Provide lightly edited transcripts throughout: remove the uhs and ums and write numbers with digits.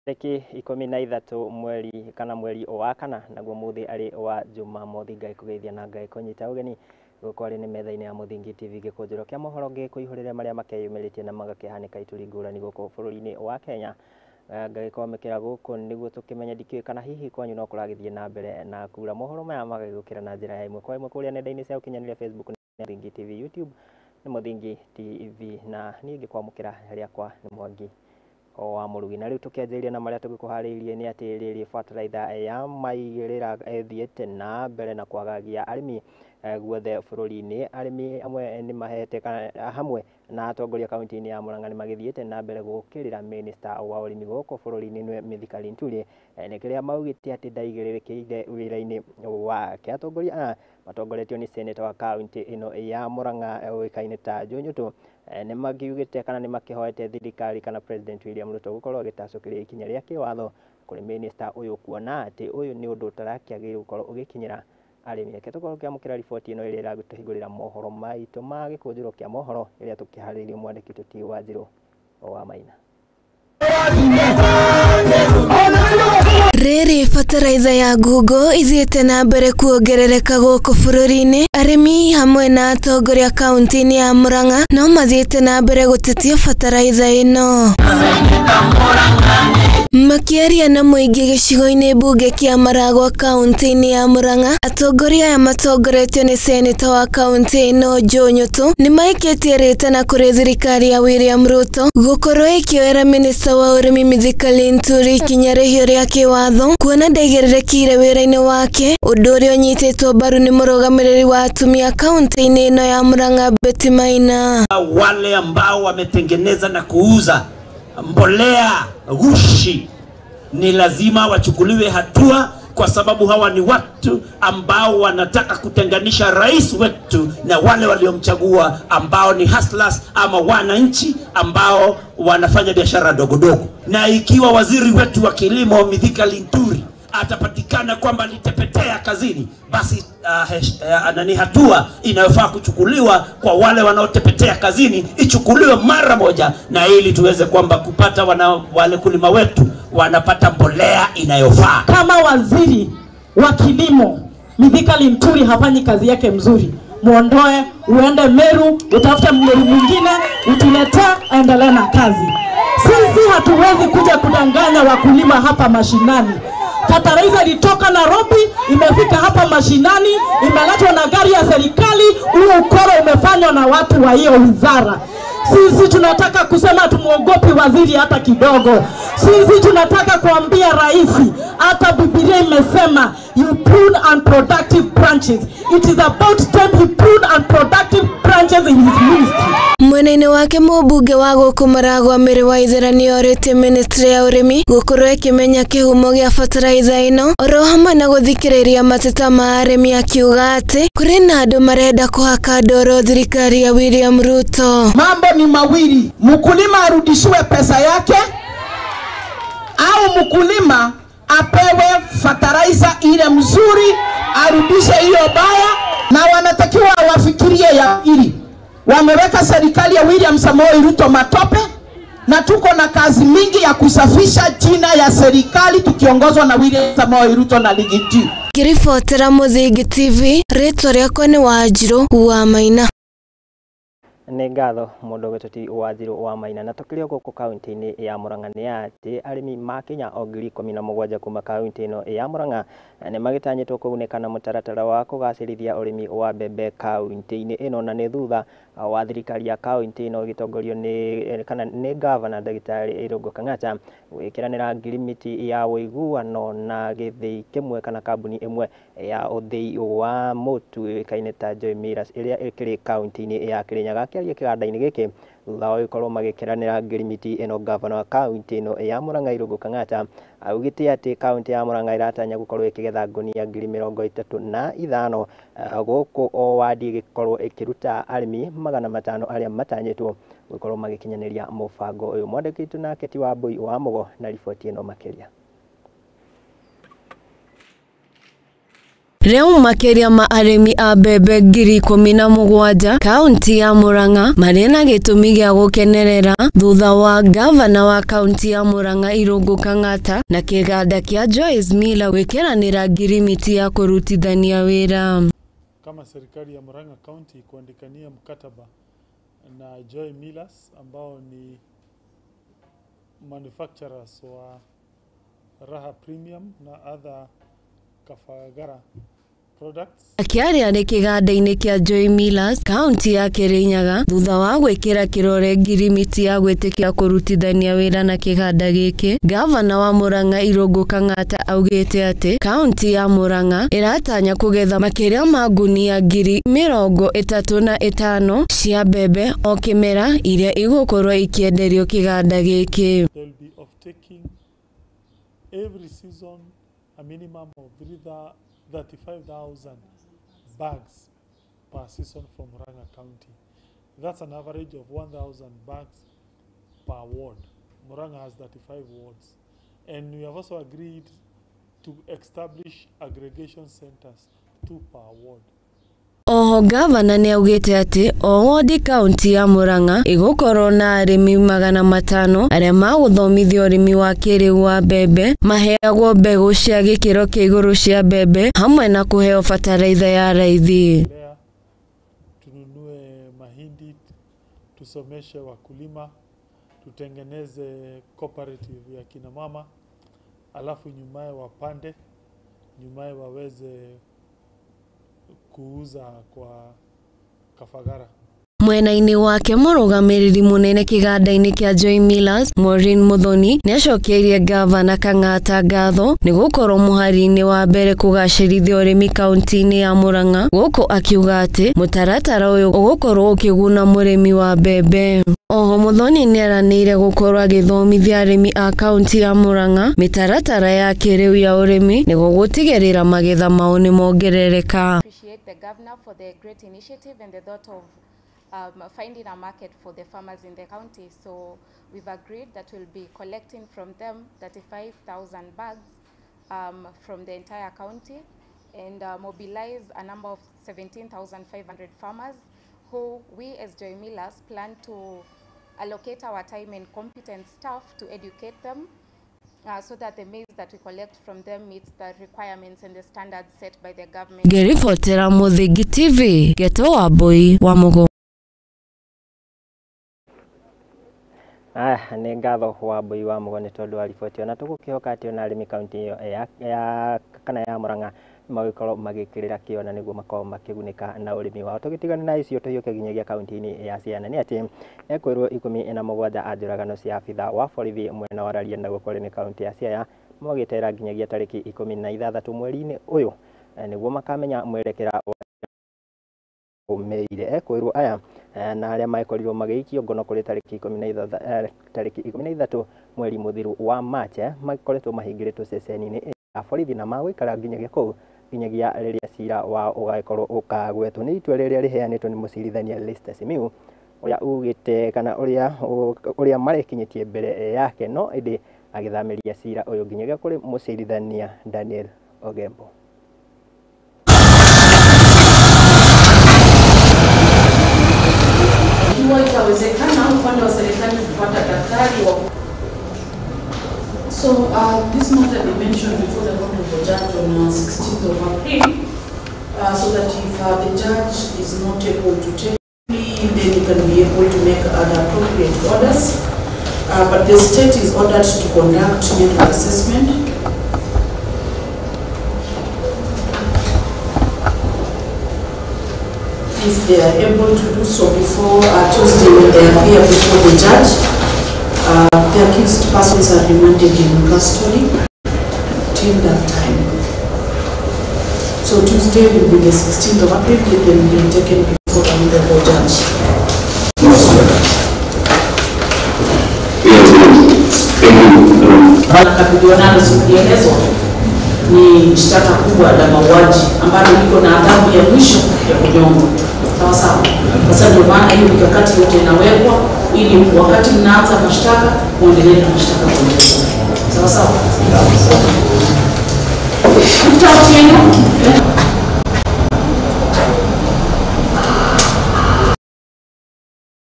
Tariki 13 mweri wa kana naguo muthi ari wa Jumamothi ngai kugeithia na ngai kunyita ugeni gukwari ni metha-ini ya Muthingi TV gikunjiro kia mohoro ngikuihurire maria makeyumiritie na magakihanika ituri ngurani guku bururi-ini wa Kenya ngai komekera guku niguo tukimenya ndikiwe kana hihi kwanyu no kuragithie na mbere na kura mohoro maya magagukira na njira ya imwe kwa imwe kuria nenda-ini cia ukinyanĩria Facebook na Muthingi TV YouTube ni Muthingi TV na ni ngikwamukira riakwa ni Mwangi wa Murugi na riu tukianjiria na maria tugikuhariirie ni ati riri fertilizer ya maigirira thiete na mbere na kwagagia arimi guothe bururi-ini arimi amwe ni mahete hamwe na atongoria kaunti-ini ya Murang'a ni magithiete na mbere gukirira minister wa urimi guku bururi-ini ni Mithika Linturi ni kiria maugite ati ndaigiririkiire wira-ini wake atongoria matongoretio ni senator wa kaunti ino ya Murang'a wikaine ta Njunyutu ni magiugite kana ni makihoete thirikari kana President William Ruto gukorwo agitacukiria ikinya ria kiwatho kuri minister uyu kuona ati uyu ni undu utarakiagirwo gukorwo ugikinyira arimi eke tukorwo kiamukira riboti ino iria iragutihingurira mohoro maitu ma gikunjiro kia mohoro iria tukihariirie mwandiki Tuti Wanjiru wa Maina. Riri fertilizer ya Google ithiete na mbere kuongerereka guku bururi-ini arimi hamwe na atongoria kaunti-ini ya Murang'a no mathiete na mbere gutetia fertilizer ino makiaria na muingi gicigo-ini bunge kia Maragwa kaunti-ini ya Murang'a atongoria aya matongoretio ni senator wa kaunti ino Njunyutu ni maikitie ritana kuri thirikari ya William Ruto gukorwo ikioera minister wa urimi Mithika Linturi ikinya rihio ria kiwatho kuona ndaigiririkire wira-ini wake undu uria unyititwo mbaru ni murugamiriri wa atumia kaunti-ini ino ya Murang'a Betty Maina. Wale ambao wametengeneza na kuuza mbolea ghushi ni lazima wachukuliwe hatua, kwa sababu hawa ni watu ambao wanataka kutenganisha rais wetu na wale waliomchagua ambao ni hustlers ama wananchi ambao wanafanya biashara dogo dogo. Na ikiwa waziri wetu wa kilimo Mithika Linturi atapatikana kwamba alitepetea kazini, basi ni hatua inayofaa kuchukuliwa kwa wale wanaotepetea kazini, ichukuliwe mara moja, na ili tuweze kwamba kupata wale kulima wetu wanapata mbolea inayofaa. Kama waziri wa kilimo Mithika Linturi hafanyi kazi yake mzuri, muondoe, uende Meru, utafute Meru mwingine, utuletee, endelee na kazi. Sisi hatuwezi kuja kudanganya wakulima hapa mashinani. Fertilizer ilitoka Nairobi, imefika hapa mashinani, imeletwa na gari ya serikali, huo ukoro umefanywa na watu wa hiyo wizara. Sisi tunataka kusema tumuogopi waziri hata kidogo. Sisi tunataka kuambia rais, hata Biblia imesema you prune unproductive branches. It is about time he prune unproductive branches in his ministry. Mwenene wake mubunge wa guku Maragwa Mary Waithera ni orite ministry ya urimi gukorwo ikimenya kihumo gia fertilizer ino oro hamwe na guthikiriria mateta ma arimi akiuga ati kuri na andu marenda kuhaka ndoro thirikari ya William Ruto. Mambo ni mawili, mkulima arudishiwe pesa yake au mkulima apewe fertilizer ile mzuri, arudishe hiyo baya. Na wanatakiwa wafikirie ya hili. Wameweka serikali ya William Samoei Ruto matope, na tuko na kazi mingi ya kusafisha jina ya serikali tukiongozwa na William Samoei Ruto na Ligiti. Kiribotera Muthingi TV, ritwa riakwa ni Wanjiru wa Maina. Ni ngatho mundu Tuti Wanjiru wa Maina na tukirio guku kaunti-ini ya Murang'a ni ati arimi makinya ongiri 17 kuma kaunti ino ya Murang'a ni magitanyitwo kuguneka na mutaratara wa kugacirithia urimi wa mbembe kaunti-ini ino, na ni thutha wa thirikari ya kaunti ino gitongorio ni governor Ndagitari Irungu Kang'ata gwikiranira ngirimiti ya uiguano na githii kimwe kana kambuni imwe ya uthii wa mutu ikaine ta Joy Millers iria ikiri kaunti-ini ya Kirinyaga kiaria kiganda-ini giki thutha wa gukorwo magikiranira ngirimiti ino. Governor wa kaunti ino ya Murang'a Irungu Kang'ata augite ati kaunti ya Murang'a iratanya gukorwo ikigetha ngunia 35,000 guku o wadi igikorwo ikiruta arimi 500 aria matanyitwo gukorwo magikinyaniria mubango uyu. Mwandiki witu nake ti Wambui wa Mugo na riboti ino makiria. Rĩu makĩria ma arĩmi a mbembe 17,000 kaunti ya Murang'a marĩ na gĩtũmi gĩa gũkenerera thutha wa gavana wa kaunti ya Murang'a Irungu Kang'ata na kĩganda kĩa Joyce Miller gwĩkĩranĩra ngirimiti ya kũrutithania wĩra. Kama serikali ya Murang'a County kuandikania mkataba na Joy Millers ambao ni manufacturers wa Raha Premium na other Kafagara products. Akiaria arĩ kĩganda-inĩ kĩa Joy Millers kaunti ya Kirinyaga thutha wa gwĩkĩra kĩrore ngirimiti ya gwĩtĩkia kũrutithania wĩra na kĩganda gĩkĩ, gavana wa Murang'a Irungu Kang'ata augĩte atĩ kaunti ya Murang'a ĩratanya kũgetha makĩria ma ngunia 35,000 cia mbembe o kĩmera iria igũkorwo ikĩenderio kĩganda gĩkĩ. They'll be off-taking every season a minimum of 35,000 bags per season from Murang'a County. That's an average of 1,000 bags per ward. Murang'a has 35 wards. And we have also agreed to establish aggregation centers, 2 per ward. Oho gavana nĩ augĩte atĩ o wodi kaunti ya Murang'a ĩgũkorwo na arĩmi 500 arĩa magũthomithio ũrĩmi wa kĩrĩu wa mbembe, maheagwo mbegũ cia gĩkĩro kĩa igũrũ cia mbembe hamwe na kũheo fertilizer ya raithi. Tununue mahindi, tusomeshe wakulima, tutengeneze cooperative ya kina mama, alafu nyumaye wapande, nyumaye waweze kuuza kwa Kafagara. Mwena-inĩ wake mũrũgamĩrĩri mũnene kĩganda-inĩ kĩa Joy Millers Maureen Muthoni nĩacokeirie gavana Kang'ata ngatho nĩ gũkorwo mũhari-inĩ wa mbere kũgacĩrithia ũrĩmi kaunti-inĩ ya Murang'a, gũkũ akiuga atĩ mũtaratara ũyũ ũgũkorwo ũkĩguna mũrĩmi wa mbembe. Oho Muthoni nĩeranĩire gũkorwo agĩthomithia arĩmi a kaunti ya Murang'a mĩtaratara ya kĩrĩu ya ũrĩmi nĩguo gũtigĩrĩra magetha mao nĩ mongerereka. Finding a market for the farmers in the county. So we've agreed that we'll be collecting from them 35,000 bags from the entire county and mobilize a number of 17,500 farmers who we as Joy Millers plan to allocate our time and competent staff to educate them so that the maize that we collect from them meets the requirements and the standards set by the government. Ngĩribotera Mũthingi TV, Geto Wambui wa Mũgo. Nĩ ngatho Wambui wa Mũgo nĩ tondũ wa riboti na tũgũkĩhoka atĩ ona arĩmi kaunti ĩyo kana ya Murang'a magĩkorwo magĩkĩrĩra kĩo na nĩguo makorwo makĩgunĩka na ũrĩmi wao. Tũgĩtigana na icio tũhiũke nginyagia kaunti-inĩ ya Siaya nĩ atĩ ekwĩrwo 17 a njũragano cia abitha wa borithi mwena wa Rarieda na gũkũ nĩ kaunti ya Siaya magĩtera nginyagia tarĩki 16 mweri-inĩ ũyũ nĩguo makamenya mwerekera umeire. Ekwĩrwo aya na arĩa makorirwo magĩikio ngono kũrĩ tarĩki 13 mweri mũthiru wa March makoretwo mahingĩrĩtwo ceceni-inĩ ya borithi na magũikara nginyagia kũu nginyagia rĩrĩa cira wa ũgagĩkorwo ũkagwetwo. Nĩ itua rĩrĩa rĩheanĩtwo nĩ mũcirithania Lester Simiyu ũrĩa ugĩte kana ũrĩa marekinyĩtie mbere yake no ĩndĩ agĩthamĩria cira ũyũ nginyagia kũrĩ mũcirithania Daniel Ogembo. So this matter we mentioned before the Honorable Judge on 16th of April, so that if the judge is not able to take plea, then he can be able to make other appropriate orders. But the state is ordered to conduct medical assessment. If they are able to do so before Tuesday when they appear before the judge, the accused persons are remanded in custody till that time. So Tuesday will be the 16th of April, they will be taken before the Honorable Judge. Nakabiliana na kuelezwa ni shtaka kubwa la mauaji ambalo liko na adhabu ya mwisho ya kunyongwa. Sawa sawa. Sasa ndio maana hiyo mikakati yote inawekwa ili wakati mnaanza mashtaka muendelee na mashtaka kwa njia. Sawa sawa.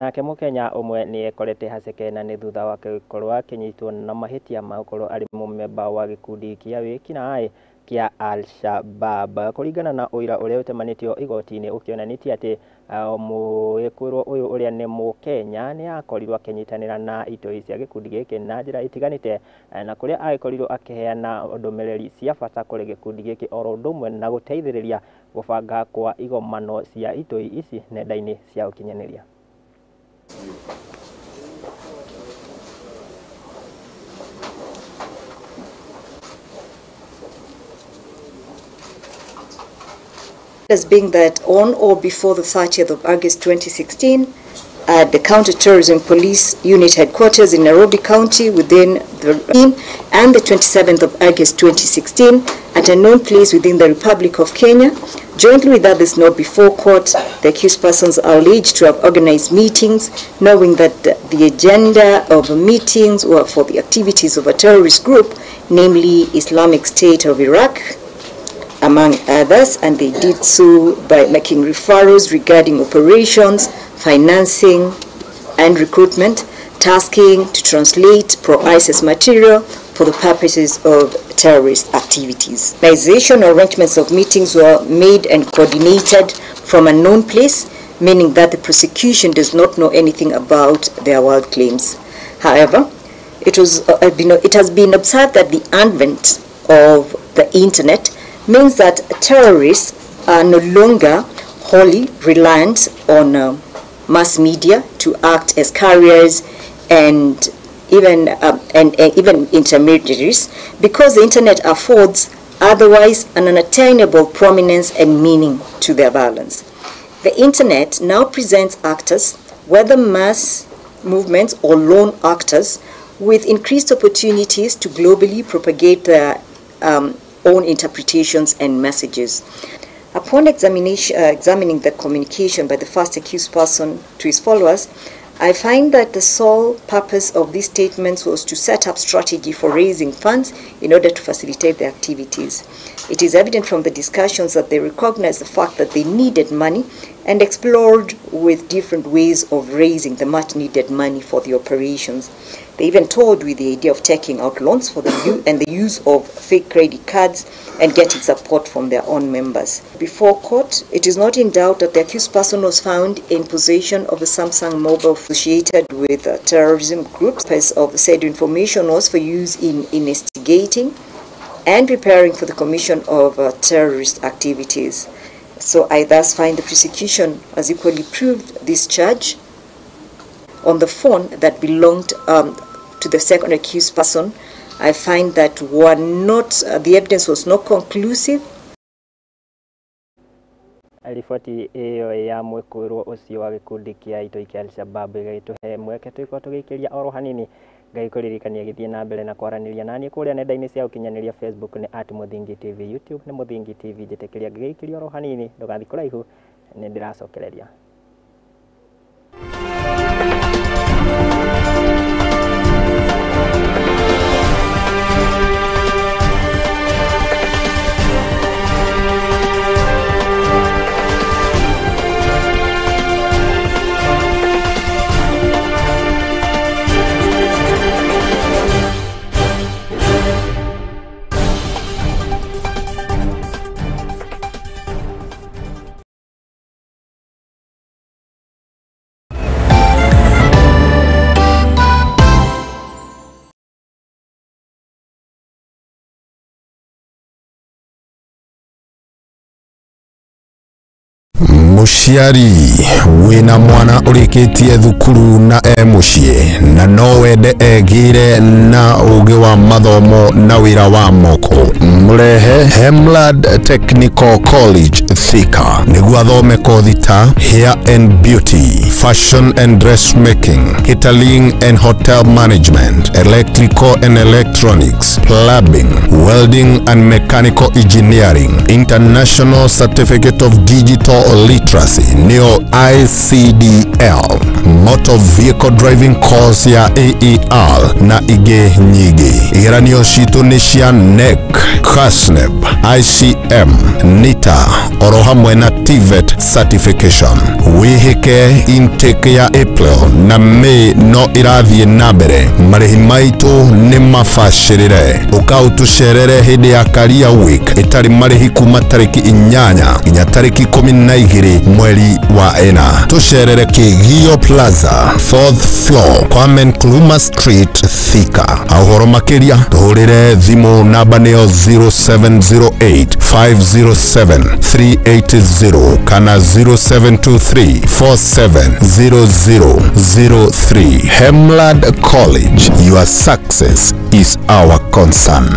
Nake Mukenya umwe ni ekorete haceke na ni thutha wake gukorwo akinyitwo na mahitia ma gukorwo ari mumemba wa gikundi kia wikinaĩ kia Al-Shabab. Kuringana na uira uria utemanitio igoti-ini ukionanitie ati muikurwo uyu uria ni Mukenya ni akorirwo akinyitanira na itoi cia gikundi giki na njira itiganite, na kuria akorirwo akiheana ndumiriri cia bata kuri gikundi giki oro ndumwe na guteithiriria gubanga kwa igomano cia itoi ici nenda-ini cia ukinyaniria. As being that on or before the 30th of August 2016, at the Counter-Terrorism Police Unit Headquarters in Nairobi County within the and the 27th of August 2016 at a known place within the Republic of Kenya, jointly with others not before court, the accused persons are alleged to have organized meetings, knowing that the agenda of the meetings were for the activities of a terrorist group, namely Islamic State of Iraq, among others, and they did so by making referrals regarding operations, financing, and recruitment, tasking to translate pro-ISIS material for the purposes of terrorist activities. Organization arrangements of meetings were made and coordinated from a known place, meaning that the prosecution does not know anything about their wild claims. However, it has been observed that the advent of the internet means that terrorists are no longer wholly reliant on mass media to act as carriers and even intermediaries, because the internet affords otherwise an unattainable prominence and meaning to their violence. The internet now presents actors, whether mass movements or lone actors, with increased opportunities to globally propagate their own interpretations and messages. Upon examining the communication by the first accused person to his followers, I find that the sole purpose of these statements was to set up strategy for raising funds in order to facilitate their activities. It is evident from the discussions that they recognized the fact that they needed money and explored with different ways of raising the much needed money for the operations. They even toyed with the idea of taking out loans for the use of fake credit cards and getting support from their own members. Before court, it is not in doubt that the accused person was found in possession of a Samsung mobile associated with terrorism groups. The purpose of the said information was for use in investigating and preparing for the commission of terrorist activities. So I thus find the prosecution has equally proved this charge on the phone that belonged to the second accused person. I find that the evidence was not conclusive. Riboti iyo ya mwikuru ucio wa gikundi kia itoi kia Al-Shabab igituhe mweke twiko tugikiria oro hanini ngaikuririkania githie na mbere na kwaraniria nani kuria nenda-ini cia ukinyaniria Facebook ni @Muthingi TV, YouTube ni Muthingi TV. Jitekiria ngigikiria oro hanini ndugathi kuraihu ni ndiracokereria. Muciari wina mwana urikitie thukuru na mucie na no wende egire na ugi wa mathomo na wira wa moko, murehe Hemlad Technical College Thika niguo athome kothi ta hair and beauty, fashion and dressmaking, catering and hotel management, electrical and electronics, plumbing, welding and mechanical engineering, international certificate of digital literacy literacy neo ICDL, motor vehicle driving course ya AER na ige nyingi. Igeranio citu ni cia NEC, KASNEB, ICM, NITA, oro hamwe na TVET certification. Wihike intake ya April na May no irathie na mbere. Marihi maitu ni mafashirire. Ukautusherere hindi ya Career Week itari marihi kuma tariki 8 nginya tariki 12 mweri wa ena. Tusherere Kigio Plaza 4th floor Kwame Nkrumah Street, Thika. Ahoro makiria tuhurire thimu namba neo 0708 507 380 kana 0723 470003. Hemland College, your success is our concern.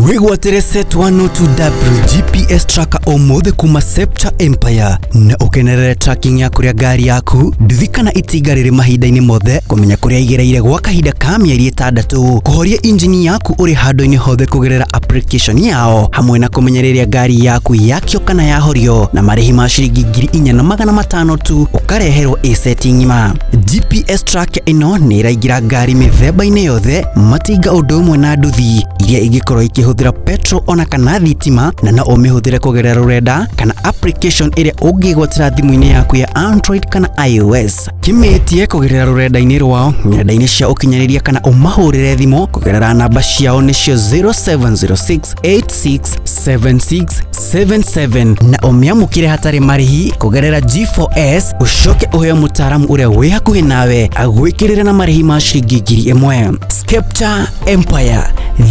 wigwatire set 102W GPS tracker omothe kuma Scepter Empire na ukenerere tracking ya kuria gari yaku ndithikana itiga riri mahinda-ini mothe kumenya kuria igereire gwa kahinda ka mieri 6 kuhoria engine yaku uri handu-ini hothe kugerera application yao hamwe na kumenya riria gari yaku yakio kana yahorio na marihi ma ciringi 4,500 tu ukareherwo setting ngima. GPS tracker ino ni iraingira gari mithemba-ini yothe matinga undu umwe na nduthi iria ingikorwo ikihuthira petrol ona kana thitima na no umihuthire kugerera rurenda kana application iria ungigwatira thimu-ini yaku ya Android kana iOS. Kimetie kugerera rurenda-ini rwao ng'enda-ini cia ukinyaniria kana umahurire thimu kugerera namba ciao nicio 0706867677 na umiamukire hatari marihi kugerera G4S ucoke uheo mutaramu uria wi hakuhi nawe agwikirire na marihi ma ciringi 1,000. Scepter Empire,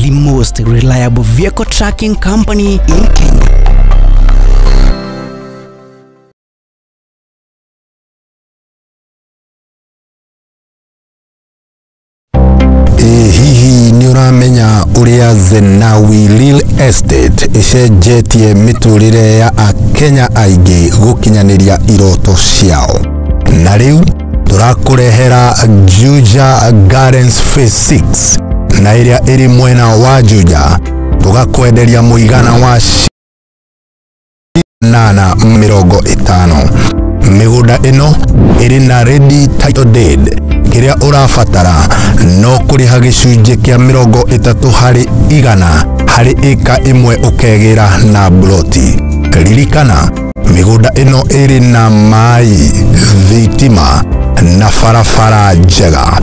the most reliable vehicle tracking company in Kenya. Hihi ni uramenya uria Zenawi Real Estate icenjetie miturire ya Akenya aingi gukinyaniria iroto ciao. Na riu turakurehera Juja Gardens Phase 6 na iria iri mwena wa Juja tugakwenderia muigana wa 850. Migunda ino iri na ready title deed. Kiria urafatara no kuriha gicunje kia 30% hari eka imwe ukegira na bloti. Ririkana migunda ino iri na mai, thitima na barabara njega.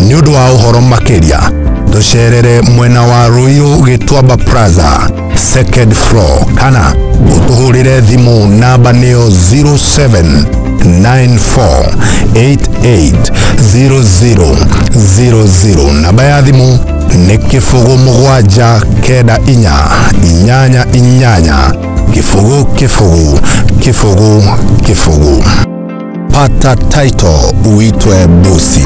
Ni undu wa uhoro makiria tucerere mwena wa Ruiru Gitwamba Plaza 2nd floor kana utuhurire thimu namba neo 0794880000. Namba ya thimu ni 0794948888 kifugu. Pata title uitwe bosi.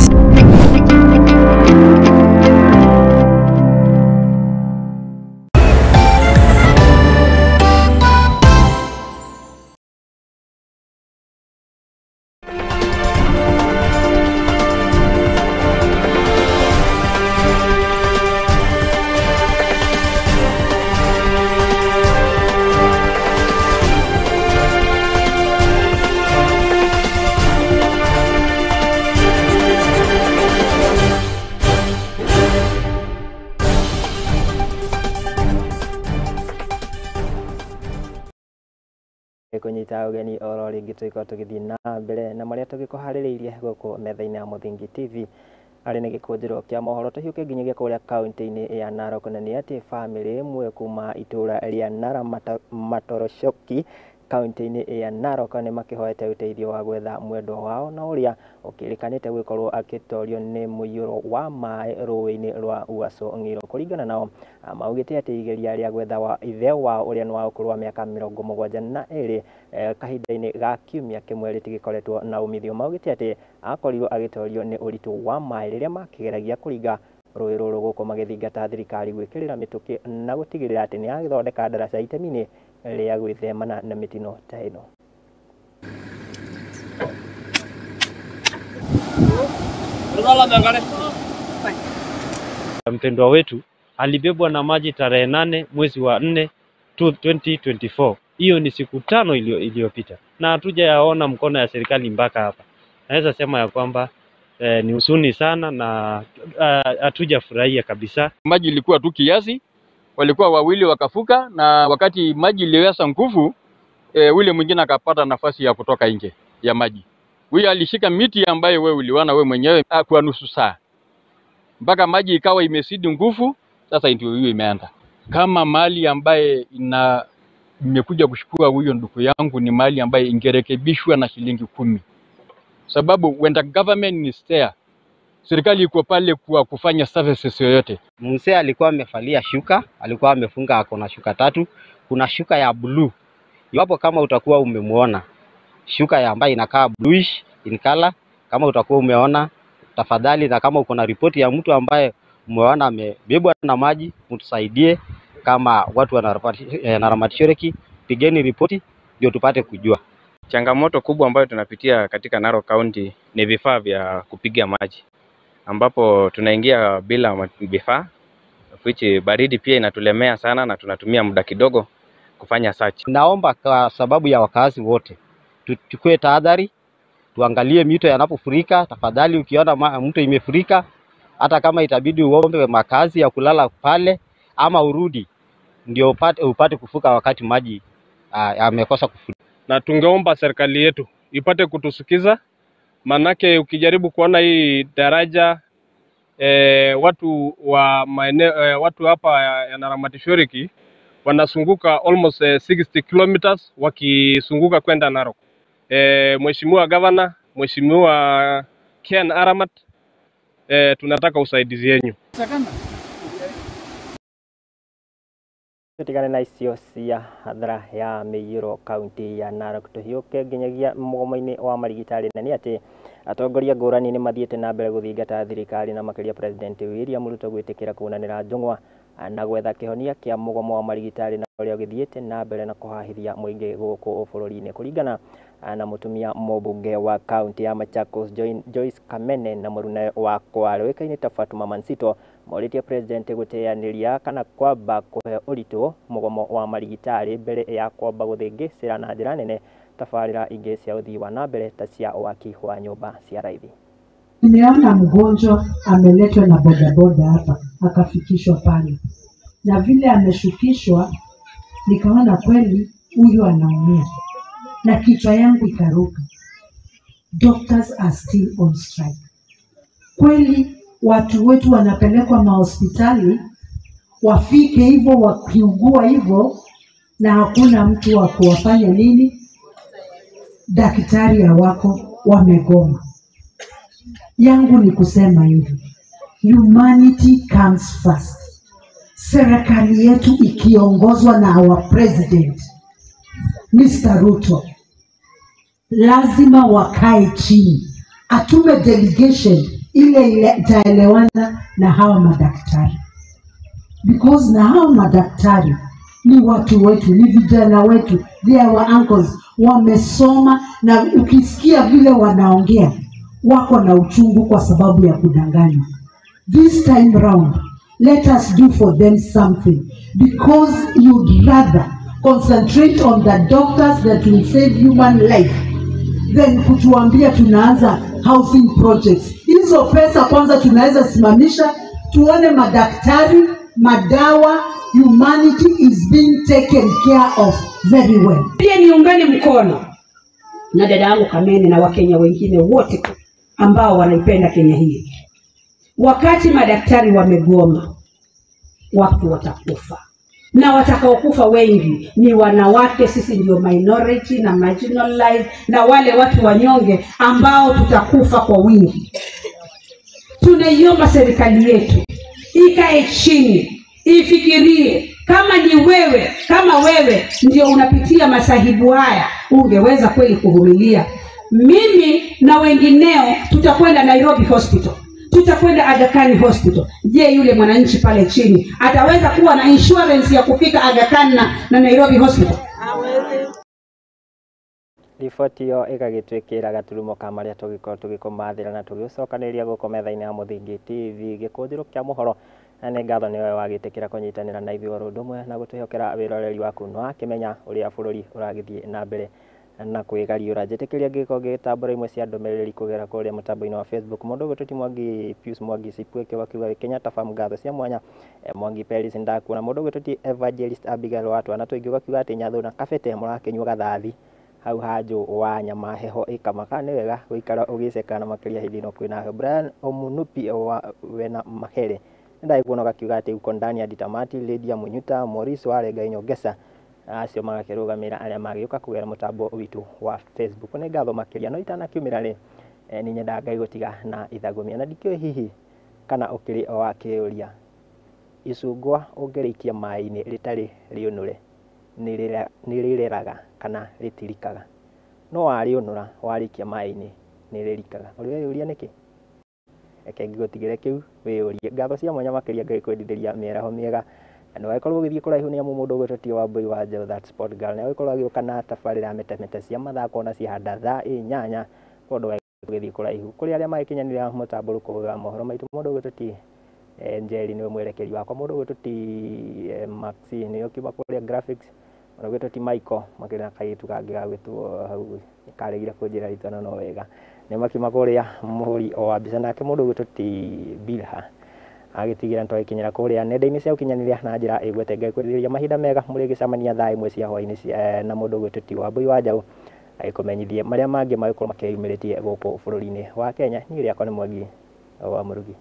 kunyita ugeni oro ringi twiko tugithi na mbere na maria tugikuhaririirie guku metha-ini ya Muthingi TV ari ni gikunjiro kia mohoro tuhiuke nginyagia kuria kaunti-ini ya Narok na ni ati family imwe kuma itura ria Nara Matoroshoki kaunti-ini ya Narok ni makihoete uteithio wa gwetha mwendwa wao na uria ukirikanite gukorwo akitorio ni muiyuro wa mai rũĩ-inĩ rwa Uaso Ng'iro. Kuringana nao maugite ati igeria ria gwetha wa ithe wa uria ni wa ukuru wa miaka 72 kahinda-ini ga kiumia kimwe ritigikoretwo na umithio. Maugite ati akorirwo agitorio ni uritu wa mai riria makigeragia kuringa rũĩ rũrũ gũkũ magĩthingata thirikari gwĩkĩrĩra mĩtũkĩ na gũtigĩrĩra atĩ nĩ yagĩthondeka ndaraca itemi-inĩ rĩa gwĩthemana na mĩtino ta ĩno. Mpendwa wetu alibebwa na maji tarehe 8 mwezi wa 4 2024. Hiyo ni siku 5 iliyopita. Na hatujayaona mkono ya serikali mpaka hapa. Naweza sema ya kwamba ni huzuni sana na hatujafurahia kabisa. Maji ilikuwa tu kiasi, walikuwa wawili wakafuka, na wakati maji iliweza nguvu, ule mwingine akapata nafasi ya kutoka nje ya maji. Huyu alishika miti ambayo wewe uliona wewe mwenyewe kwa nusu saa. Mpaka maji ikawa imezidi nguvu, sasa ndio hiyo imeenda. Kama mali ambaye imekuja kushukua huyo ndugu yangu ni mali ambaye ingerekebishwa na shilingi 10. Sababu when the government is there, serikali iko pale kwa kufanya services yoyote. Mzee alikuwa amevalia shuka, alikuwa amefunga akona shuka 3. Kuna shuka ya blue. Iwapo kama utakuwa umemuona shuka ya ambayo inakaa bluish in color, kama utakuwa umeona tafadhali, na kama uko na ripoti ya mtu ambaye umeona amebebwa na maji, mtusaidie. Kama watu wana Ramatishoreki, pigeni ripoti ndio tupate kujua. Changamoto kubwa ambayo tunapitia katika Narok County ni vifaa vya kupiga maji, ambapo tunaingia bila vifaa, which baridi pia inatulemea sana na tunatumia muda kidogo kufanya search. Naomba kwa sababu ya wakazi wote tuchukue tahadhari, tuangalie mito yanapofurika. Tafadhali ukiona mto imefurika, hata kama itabidi uombe makazi ya kulala pale ama urudi, ndio upate kufuka wakati maji yamekosa kufurika. Na tungeomba serikali yetu ipate kutusikiza, manake ukijaribu kuona hii daraja watu wa maeneo watu hapa ya Ramatishoreki wanasunguka almost 60 kilometers wakisunguka kwenda Narok. Mheshimiwa Governor, Mheshimiwa Ken Aramat, tunataka usaidizi yenu. Tutigane na icio cia hadhara ya Meiyuro kaunti ya Narok. Tuhiuke nginyagia mugomo-ini wa marigitari, na ni ati atongoria ngũrani ni mathiĩte na mbere gũthingata thirikari na makĩria President William Ruto gwĩtĩkĩra kuonanĩra njũng'wa na gwetha kĩhonia kĩa mugomo wa marigitari na ũrĩa ũgĩthiĩte na mbere na kũhahithia mũingĩ gũkũ bũrũri-inĩ. Kũringana na mũtumia mũmbunge wa kaunti ya Machakos Joyce Kamene na mũruna wa Kwale wĩkaine ta Fatuma Mansito morĩtie President gũteanĩria kana kwamba kũhe ũritũ mugomo wa marigitari mbere ya kwamba gũthĩngĩcĩra na njĩra nene tabarĩra ingĩ cia ũthii wa na mbere ta cia waki wa nyũmba cia raithi. Nimeona mgonjwa ameletwa na bodaboda hapa akafikishwa pale, na vile ameshukishwa nikaona kweli huyu anaumia na kichwa yangu ikaruka. Doctors are still on strike. Kweli watu wetu wanapelekwa mahospitali wafike hivyo wakiugua hivyo na hakuna mtu wa kuwafanya nini? Daktari hawako, wamegoma. Yangu ni kusema hivi, humanity comes first. Serikali yetu ikiongozwa na our president Mr. Ruto lazima wakae chini, atume delegation ile itaelewana na hawa madaktari, because na hawa madaktari ni watu wetu, ni vijana wetu, they are our uncles, wamesoma, na ukisikia vile wanaongea wako na uchungu kwa sababu ya kudanganywa. This time round, let us do for them something, because you'd rather concentrate on the doctors that will save human life than kutuambia tunaanza housing projects. Hizo pesa kwanza tunaweza simamisha, tuone madaktari, madawa, humanity is being taken care of very well. Pia niungane mkono na dada yangu Kamene na Wakenya wengine wote ambao wanaipenda Kenya hii. Wakati madaktari wamegoma, watu watakufa, na watakaokufa wengi ni wanawake. Sisi ndio minority na marginalized na wale watu wanyonge ambao tutakufa kwa wingi. Tunaiomba serikali yetu ikae chini, ifikirie kama wewe ndio unapitia masahibu haya, ungeweza kweli kuvumilia. Mimi na wengineo tutakwenda Nairobi Hospital, tutakwenda Aga Khan Hospital. Je, yule mwananchi pale chini ataweza kuwa na insurance ya kufika Aga Khan na Nairobi Hospital? riboti yo igagitwikira gaturumo ka maria tugikoro tugikumathira na tugicokanĩria gũkũ metha-inĩ ya Mũthingi TV gĩkũnjĩro kĩa mohoro na nĩ ngatho nĩwe wagĩtĩkĩra kũnyitanĩra na ithuĩ oro ũndũ ũmwe na gũtwĩhokera wĩroreri waku no akĩmenya ũrĩa bũrũri ũragĩthiĩ na mbere na kwĩgariũra. Njĩtĩkĩria ngĩko gĩtambũra imwe cia ndũmĩrĩri kũgera kũrĩa mũtambo-inĩ wa Facebook. Mũndũ ũgwĩtwo Mwangi Pius Mwangi Sipweke wakiuga Kenyatta Farm ngatho cia mwanya. Mwangi Peris ndakuona. Mũndũ ũgwĩtwo Evangelist Abigail Watwana tũingĩ wakiuga atĩ Nyathu na Kabete mũrakĩnyua gathathi hau hanjũ wa nyama heho ikamaka nĩ wega gũikara ũgĩceka na makĩria hĩndĩ ĩno kwĩna heho. Brian Omunupi wena Mahere ndagĩkuona gakiuga atĩ uko ndani ya Ditamati, Lydia Munyuta, Maurice Warenga Nyongesa acio magakĩrũgamĩra arĩa magĩũka kũgera mũtambo witũ wa Facebook. Nĩ ngatho makĩria no itanakiumĩra rĩ nĩ nyenda Ngai gũtiga na ithagũmia na ndikĩũĩ hihi kana ũkĩrĩ o wakĩũria icungwa ũngĩrĩikia maĩ-inĩ rĩtarĩ rĩũnũre nĩ rĩreraga kana rĩtirikaga, no warĩũnũra warĩikia maĩ-inĩ nĩ rĩrikaga. Ũrĩ weyũria nĩkĩ? Reke ngĩgũtigĩre kĩu wĩyũrie. Ngatho cia mwanya makĩria Ngai kwendithĩria mĩaraho mĩega na wagĩkorwo ũgĩthiĩ kũraihu nĩ amu mũndũ ũgwĩtwo Wambui wa Njaũ that sport girl nĩ agĩkorwo agĩũka na tabarĩra metemete cia mathako na cihanda thaa 8 mũndũ ũgĩthiĩ kũraihu. Kũrĩ arĩa magĩkinyanĩria mũtambo kũhũra mohoro maitũ mũndũ ũgwĩtwo Njeri nĩwe mwerekeri wakwa, mũndũ ũgwĩtwo Maxi nĩwe ũkiuma kũrĩa graphics, mũndũ ũgwĩtwo Michael makĩrĩ na kairĩtu kangĩ gagwĩtwo hau karegire kũnjĩra rĩtwa no wega nĩ makiuma kũrĩa mũhũri o wa mbica nake mũndũ ũgwĩtwo Bilha agĩtigĩra twagĩkinyĩra kũrĩa nenda-inĩ cia ũkinyanĩria na njĩra ĩgwete. Ngai kwĩrĩria mahinda mega mũrĩgĩcemania thaa 1 cia hwaĩ-inĩ na mũndũ ũgwĩtwo Wambui wa Njaũ agĩkũmenyithie marĩa mangĩ magĩkorwo makĩyumĩrĩtie gũkũ bũrũri-inĩ wa Kenya. Niĩ rĩakwa nĩ Mwangi wa Mũrugi.